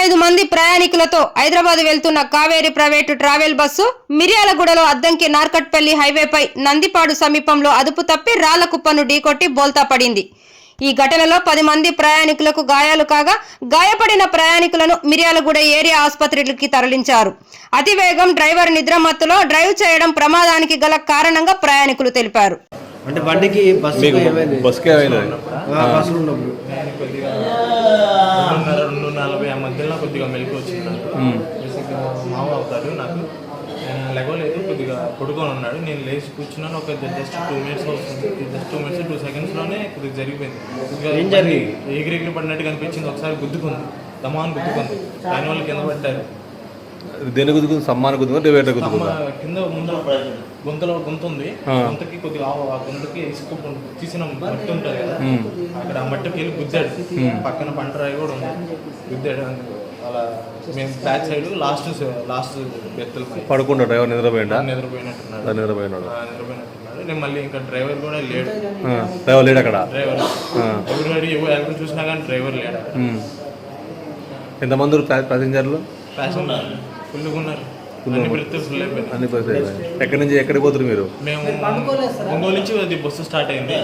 35 మంది ప్రయాణికులతో హైదరాబాద్ వెళ్తున్న Kaveri private travel bus మిర్యాలగూడలో అద్దంకి నార్కట్పల్లి హైవేపై నందిపాడు సమీపంలో అదుపు తప్పి రాళ్లకుప్పను ఢీకొట్టి బోల్తా పడింది. ఈ ఘటనలో 10 మంది ప్రయాణికులకు గాయాలు కాగా గాయపడిన ప్రయాణికులను మిర్యాలగూడ ఏరియా ఆసుపత్రికి తరలించారు. అతివేగం, డ్రైవర్ నిద్రమత్తులో డ్రైవ్ చేయడం ప్రమాదానికి గల కారణంగా ప్రయాణికులు తెలిపారు. అంటే బండికి బస్సుకి ఏమైంది? బస్సుకి ఏమైంది? బస్సులు ఉన్నప్పుడు కొద్దిగా 2:40 ఆ మధ్యలో కొద్దిగా మెలకు వచ్చింది. బేసిక్గా మావ అవుతారు నాకు. నేను లెగలేదు, కొద్దిగా పడుకొని ఉన్నాడు. నేను లేచి కూర్చున్నాను. ఒక జస్ట్ 2 మినిట్స్ అవుతుంది. జస్ట్ 2 మినిట్స్ 2 సెకండ్స్లోనే కొద్దిగా జరిగిపోయింది. ఏం జరిగింది? ఎగిరెగిరి పడినట్టు కనిపించింది. ఒకసారి గుద్దుకుంది, దమాన్ గుద్దుకుంది. దానివల్ల కింద పడ్డారు. దేని గుద్దుకుంది? సమ్మాన గుద్దుకుంది, వేట గుద్దుకుంది. కింద ముందు గొంతులో ఉంది. గొంతుకి కొద్దిగా ఆ గొంతుకి ఇసుక తీసిన మట్టి ఉంటుంది కదా, అక్కడ ఆ మట్టికి వెళ్ళి గుద్దాడు. పక్కన పంట రాయి కూడా ఉంది, గుద్దాడు. అలా మేము బ్యాక్ సైడ్ లాస్ట్ బెత్తలు పడుకుంటా. డ్రైవర్ నిద్రపోయినట్టున్నాడు. నిద్రపోయినట్టున్నాడు. నేను మళ్ళీ ఇంకా డ్రైవర్ కూడా లేడు. డ్రైవర్ లేడు అక్కడ. డ్రైవర్ ఎవరు చూసినా కానీ డ్రైవర్ లేడు. ఎంతమంది ప్యాసింజర్లు? ప్యాసింజర్ ఫుల్గా ఉన్నారు. అన్ని పరిస్థితులు. ఎక్కడి నుంచి ఎక్కడికి పోతారు మీరు? మేము ఒంగోలు నుంచి అది బస్సు స్టార్ట్ అయింది.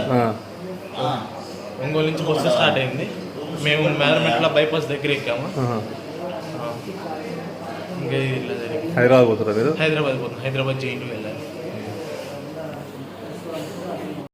ఒంగోలు నుంచి బస్సు స్టార్ట్ అయింది. మేము మేరమెట్ల బైపాస్ దగ్గర ఎక్కాము. ఇంకా హైదరాబాద్ పోతారా మీరు? హైదరాబాద్ పోతున్నాం. హైదరాబాద్ జైంట్కి వెళ్ళాలి.